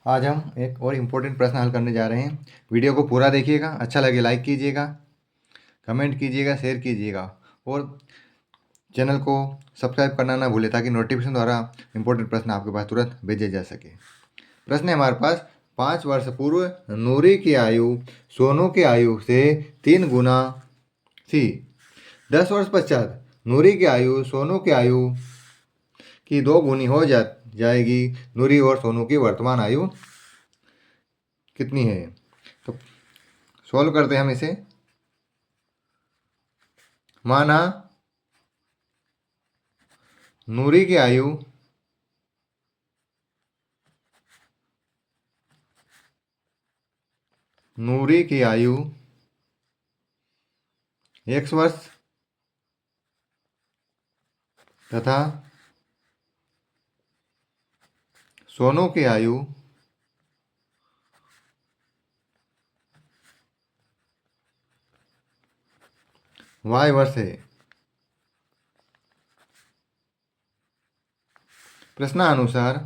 आज हम एक और इम्पोर्टेंट प्रश्न हल करने जा रहे हैं। वीडियो को पूरा देखिएगा, अच्छा लगे लाइक कीजिएगा, कमेंट कीजिएगा, शेयर कीजिएगा और चैनल को सब्सक्राइब करना ना भूलें ताकि नोटिफिकेशन द्वारा इम्पोर्टेंट प्रश्न आपके पास तुरंत भेजे जा सके। प्रश्न है हमारे पास, 5 वर्ष पूर्व नूरी की आयु सोनू की आयु से 3 गुना थी। 10 वर्ष पश्चात नूरी की आयु सोनू की आयु की 2 गुनी हो जाएगी। नूरी और सोनू की वर्तमान आयु कितनी है? तो सॉल्व करते हैं हम इसे। माना नूरी की आयु X वर्ष तथा सोनू की आयु Y वर्ष है। प्रश्नानुसार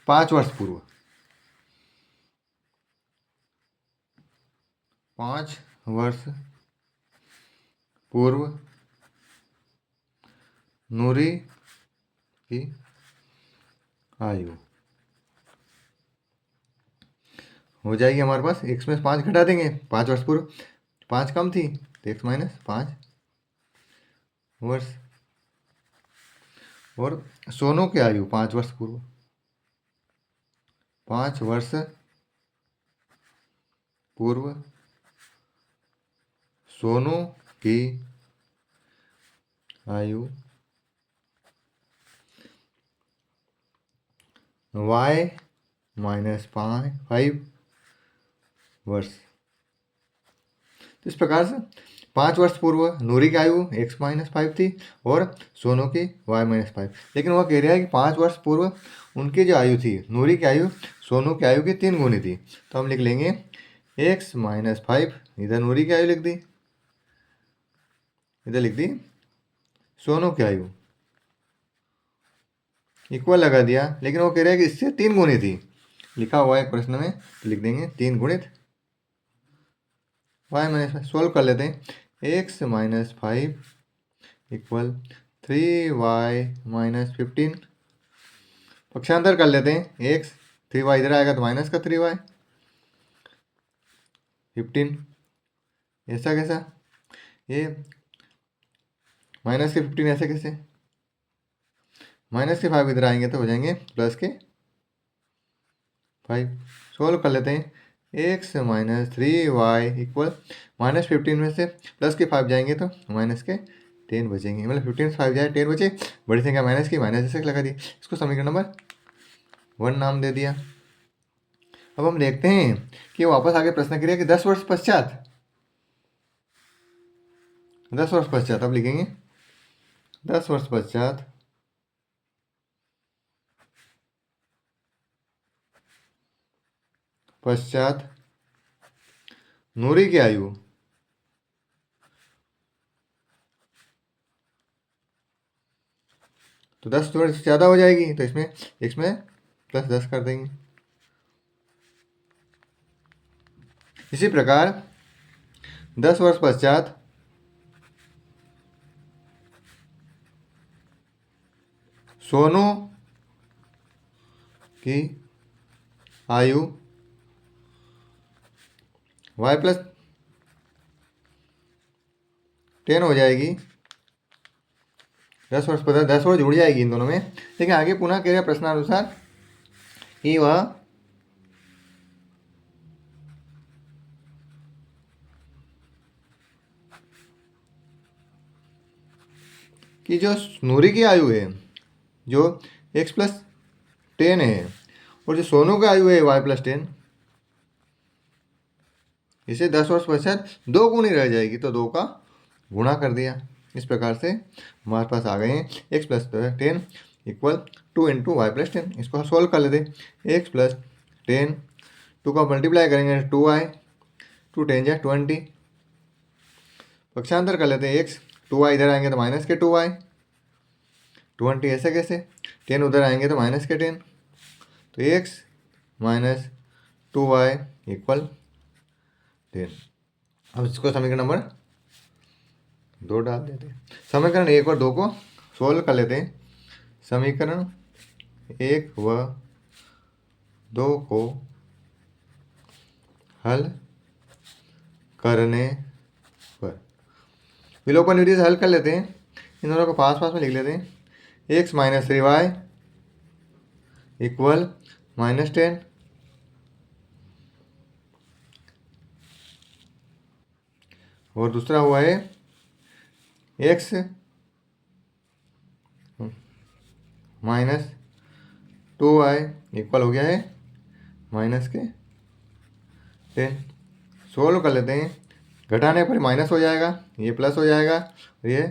5 वर्ष पूर्व 5 वर्ष पूर्व नूरी की आयु हो जाएगी हमारे पास। x में 5 घटा देंगे, 5 वर्ष पूर्व 5 कम थी तो x - 5 वर्ष। और सोनू की आयु 5 वर्ष पूर्व 5 वर्ष पूर्व सोनू की आयु Y - 5 वर्ष। तो इस प्रकार से 5 वर्ष पूर्व नूरी की आयु X - 5 थी और सोनू की Y - 5। लेकिन वह कह रहा है कि 5 वर्ष पूर्व उनकी जो आयु थी, नूरी की आयु सोनू की आयु की 3 गुनी थी। तो हम लिख लेंगे X - 5, इधर नूरी की आयु लिख दी, इधर लिख दी सोनू की आयु, इक्वल लगा दिया। लेकिन वो कह रहा है कि इससे 3 गुनी थी, लिखा हुआ है प्रश्न में, तो लिख देंगे 3 गुणित Y - 5। सोल्व कर लेते हैं। X - 5 equal 3Y - 15। पक्षांतर कर लेते हैं। x 3y इधर आएगा तो माइनस का 3y 15। ऐसा कैसा? ये माइनस के 15 ऐसे कैसे? माइनस के 5 इधर आएंगे तो हो जाएंगे प्लस के 5। सोल्व कर लेते हैं। x - 3y इक्वल -15 में से प्लस के 5 जाएंगे तो माइनस के 10 बचेंगे। मतलब 15 से 5 जाए 10 बचे, बड़ी संख्या माइनस की, माइनस ऐसे लगा दी। इसको समीकरण नंबर 1 नाम दे दिया। अब हम देखते हैं कि वापस आगे प्रश्न करिए कि 10 वर्ष पश्चात, 10 वर्ष पश्चात अब लिखेंगे 10 वर्ष पश्चात नूरी की आयु तो 10 वर्ष से ज़्यादा हो जाएगी, तो इसमें +10 कर देंगे। इसी प्रकार 10 वर्ष पश्चात सोनू की आयु y + 10 हो जाएगी। 10 वर्ष पश्चात 10 वर्ष जुड़ जाएगी इन दोनों में। लेकिन आगे पुनः कह रहे प्रश्नानुसार कि वह कि जो नूरी की आयु है जो x + 10 है और जो सोनू की आयु है y + 10, इसे 10 वर्ष पश्चात 2 गुनी रह जाएगी, तो 2 का गुणा कर दिया। इस प्रकार से हमारे पास आ गए हैं x + 10 इक्वल 2 × y + 10। इसको सोल्व कर लेते हैं। x + 10, 2 का मल्टीप्लाई करेंगे 2y, 2 10 जा 20। पक्षांतर कर लेते हैं। x 2y इधर आएंगे तो माइनस के 2y 20 ऐसे कैसे, 10 उधर आएंगे तो माइनस के 10, तो x माइनस 2y इक्वल 10। अब इसको समीकरण नंबर 2 डाल देते हैं। समीकरण 1 और 2 को सोल्व कर लेते हैं। समीकरण 1 व 2 को हल करने पर विलोपन विधि से हल कर लेते हैं। इन दोनों को पास पास में लिख लेते हैं। x माइनस 3y इक्वल -10, और दूसरा हुआ है x माइनस 2y इक्वल हो गया है माइनस के 10। सोल्व कर लेते हैं। घटाने पर माइनस हो जाएगा, ये प्लस हो जाएगा, ये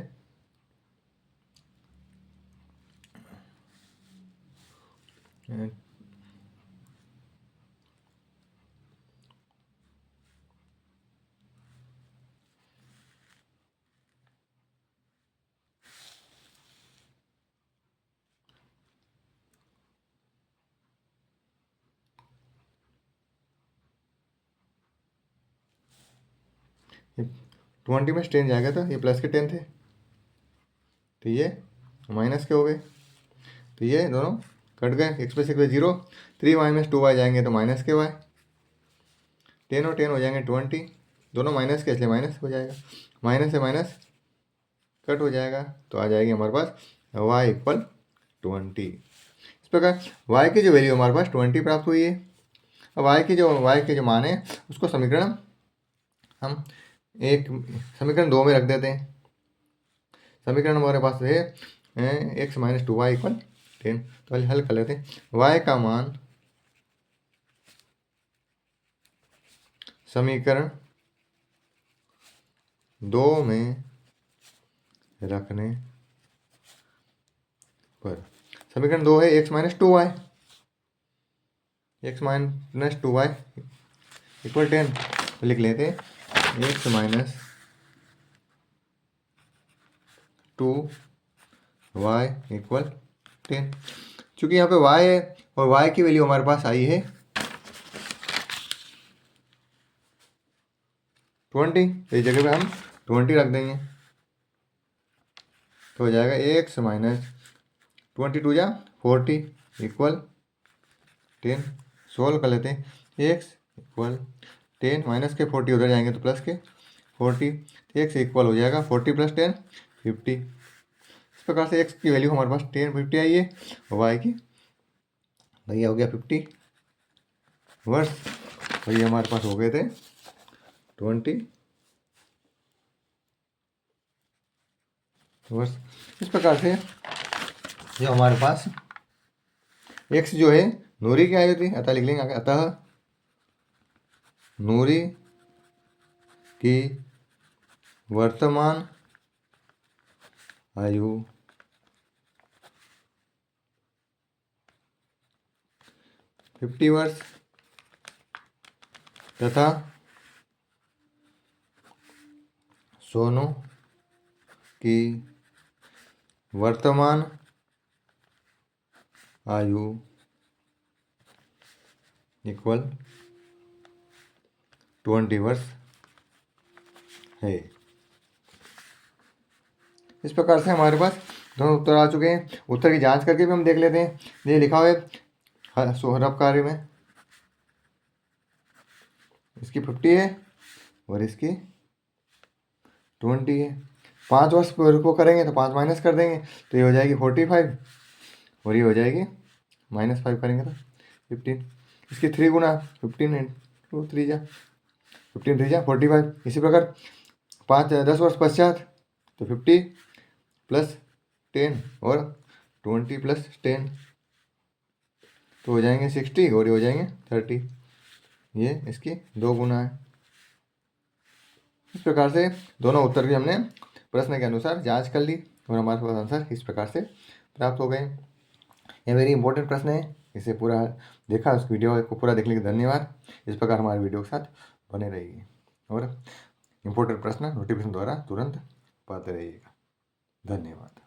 20 में 10 जाएगा, तो ये प्लस के 10 थे, तो ये माइनस के हो गए, तो ये दोनों कट गए, x पे 6 0, 3y में 2y जाएंगे तो माइनस के y, 10 और 10 हो जाएंगे 20, दोनों माइनस के, इसलिए माइनस हो जाएगा, माइनस से माइनस कट हो जाएगा, तो आ जाएगी हमारे पास y इक्वल 20। इस प्रकार y की जो वैल्यू हमारे पास 20 प्राप्त हुई है। अब y के जो मान है उसको समीकरण हम समीकरण 2 में रख देते हैं। समीकरण हमारे पास है x माइनस 2y इक्वल 10, तो हल कर लेते हैं। y का मान समीकरण 2 में रखने पर समीकरण 2 है x minus 2y, x minus 2y equal 10, तो लिख लेते हैं x माइनस 2y इक्वल 10। चूँकि यहाँ पे y है और y की वैल्यू हमारे पास आई है 20, तो इस जगह पे हम 20 रख देंगे, तो हो जाएगा x माइनस 22 या 40 इक्वल 10। सोल्व कर लेते हैं। x इक्वल 10 माइनस के 40 उधर जाएंगे तो प्लस के 40, x इक्वल हो जाएगा 40 प्लस 10 50। इस प्रकार से x की वैल्यू हमारे पास 10 50 आई है, और y की भैया हो गया 50 वर्ष, तो ये हमारे पास हो गए थे 20 वर्ष। इस प्रकार से जो हमारे पास x जो है नूरी की आयु थी, अतः लिख लेंगे, अतः नूरी की वर्तमान आयु 50 वर्ष तथा सोनू की वर्तमान आयु इक्वल 20 वर्ष है। इस प्रकार से हमारे पास दोनों उत्तर आ चुके हैं। उत्तर की जांच करके भी हम देख लेते हैं। ये लिखा हुआ है सोहरब कार्य में, इसकी 50 है और इसकी 20 है। 5 वर्ष को करेंगे तो 5 माइनस कर देंगे, तो ये हो जाएगी 45, और ये हो जाएगी -5 करेंगे तो 15। इसकी 3 गुना 15 इंटू 3 जा 15 3 जा 45। इसी प्रकार 10 वर्ष पश्चात तो 50 प्लस 10 और 20 प्लस 10, तो हो जाएंगे 60, और ये हो जाएंगे 30। ये इसकी 2 गुना है। इस प्रकार से दोनों उत्तर की हमने प्रश्न के अनुसार जांच कर ली, और हमारे पास आंसर इस प्रकार से प्राप्त हो गए। ये वेरी इंपॉर्टेंट प्रश्न है, इसे पूरा देखा, उस वीडियो को पूरा देखने के लिए धन्यवाद। इस प्रकार हमारे वीडियो के साथ बने रहिए और इंपॉर्टेंट प्रश्न नोटिफिकेशन द्वारा तुरंत पाते रहिएगा। धन्यवाद।